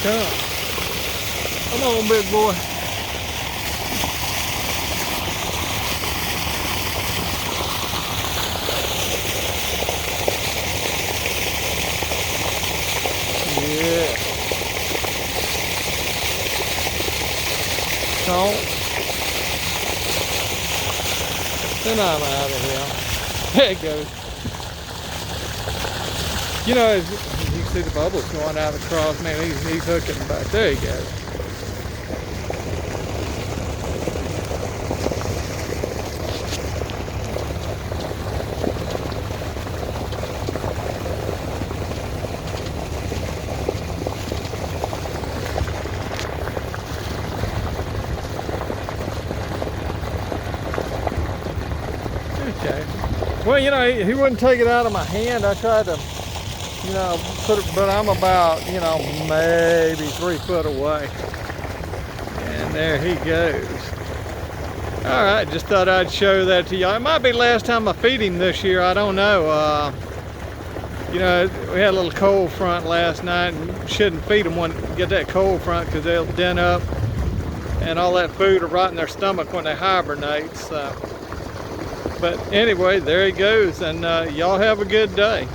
Come. Come on, big boy. Yeah. Come. Then I'm out of here. There it goes. You know, as you can see the bubbles going out across. Man, he's hooking back. There he goes. Okay. Well, you know, he wouldn't take it out of my hand. I tried to, you know, put it, but I'm about, you know, maybe 3 foot away. And there he goes. All right, just thought I'd show that to y'all. It might be the last time I feed him this year. I don't know. You know, we had a little cold front last night, and shouldn't feed them when get that cold front because they'll dent up, and all that food will rot in their stomach when they hibernate. So. But anyway, there he goes, and y'all have a good day.